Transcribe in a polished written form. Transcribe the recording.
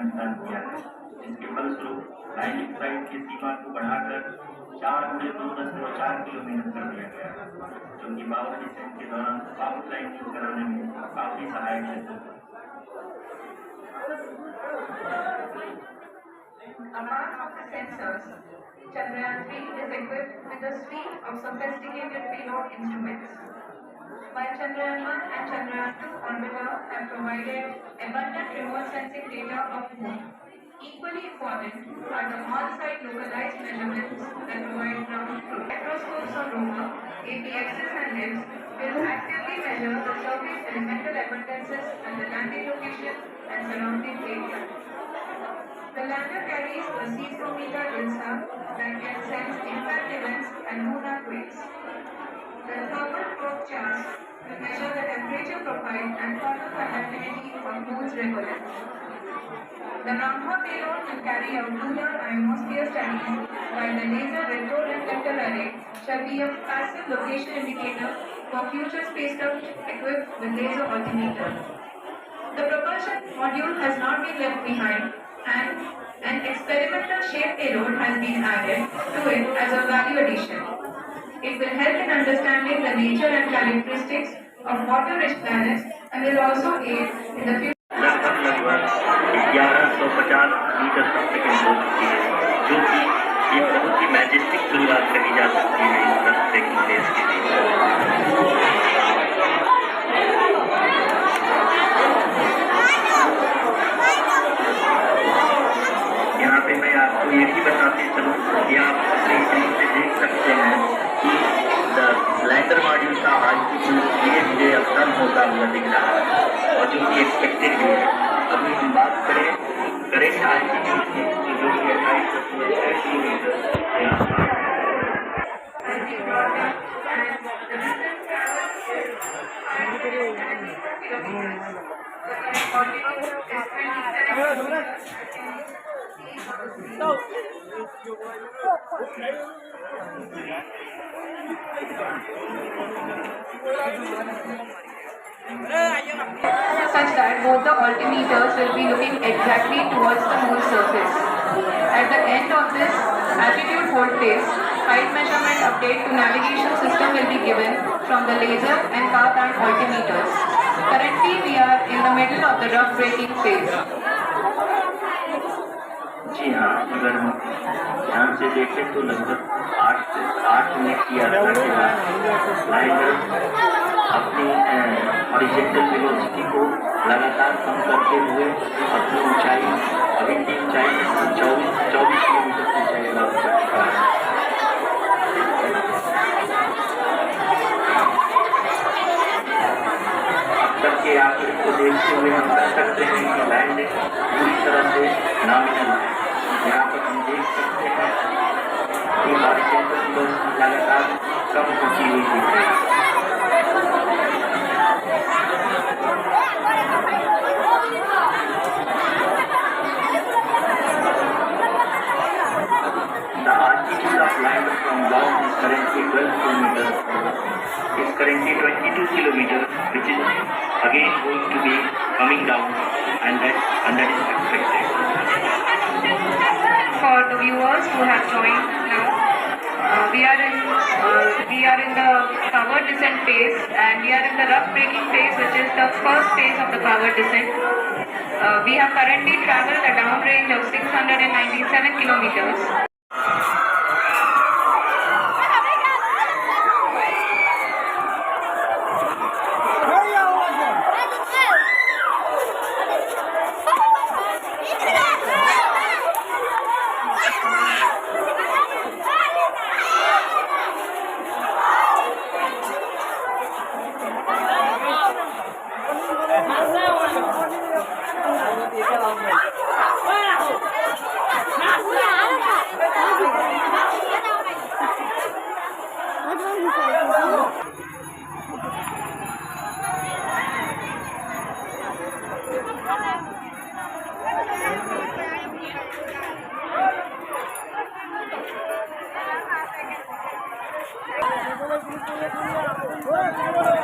निकाल दिया है, जिसके फलस्वरूप लाइन साइड की सीमा को बढ़ाकर 4×2.4 किलोमीटर कर दिया गया, जो कि पावर डिसेंट के दौरान पावर लाइनिंग कराने में काफी सहायक है। Apart from the sensors, Chandrayaan-3 is equipped with a suite of sophisticated payload instruments. While Chandrayaan-1 and Chandrayaan-2 orbiter have provided abundant remote sensing data of Moon, equally important are the on-site localized measurements that provide ground truth. Spectroscopes on rover, APXs and LIMS will actively measure the surface elemental abundances and the landing location and surrounding area. The lander carries a seismometer ILSA that can sense impact events and lunar quakes. The thermal probe charts will measure the temperature profile and thermal conductivity of Moon's regolith. The Ramha payload will carry out lunar ionosphere studies, while the laser retroreflector array shall be a passive location indicator for future spacecraft equipped with laser altimeter. The propulsion module has not been left behind, and an experimental shape payload has been added to it as a value addition. It will help in understanding the nature and characteristics of water-rich planets and will also aid in the future. लगभग 1150 metre तक second हो चुकी है, जो कि एक बहुत ही majestic शुरुआत कही जा सकती है इस तरह ट्रैकिंग रेस के लिए। यहाँ पे मैं आपको ये भी बताते चलूँ कि आप अपनी स्क्रीन पे देख सकते हैं कि लैंडर मॉड्यूल का आल्टीट्यूड धीरे धीरे अब कम होता हुआ दिख रहा है, और जो कि एक्सपेक्टेड भी है। अभी हम बात करें करेंट आल्टीट्यूड की, जो कि 28.6 kilometre such that both the altimeters will be looking exactly towards the Moon's surface. At the end of this altitude hold phase, height measurement update to navigation system will be given from the laser and car band altimeters. Currently, we are in the middle of the rough braking phase. जी हाँ, अगर हम ध्यान से देखें तो लगभग 8 minute की यात्रा के बाद लाइनर अपनी हॉरिजॉन्टल वेलोसिटी को लगातार कम करते हुए अपनी ऊंचाई अभी की ऊंचाई 24 किलोमीटर की ऊंचाई प्राप्त कर चुका है। अब तक के आंकड़े को देखते हुए हम कह सकते हैं कि लैंडिंग पूरी तरह से नॉमिनल है। यहाँ पर हम देख सकते हैं कि हॉरिजॉन्टल वेलोसिटी लगातार कम होती हुई दिख रही है। The altitude of lander from ground is currently 12 kilometers. Is currently 22 kilometers, which is again going to be coming down, and that is expected. For the viewers who have joined now, we are in the power descent phase, and we are in the rough braking phase, which is the first phase of the power descent. We have currently traveled a downrange of 697 kilometers. What?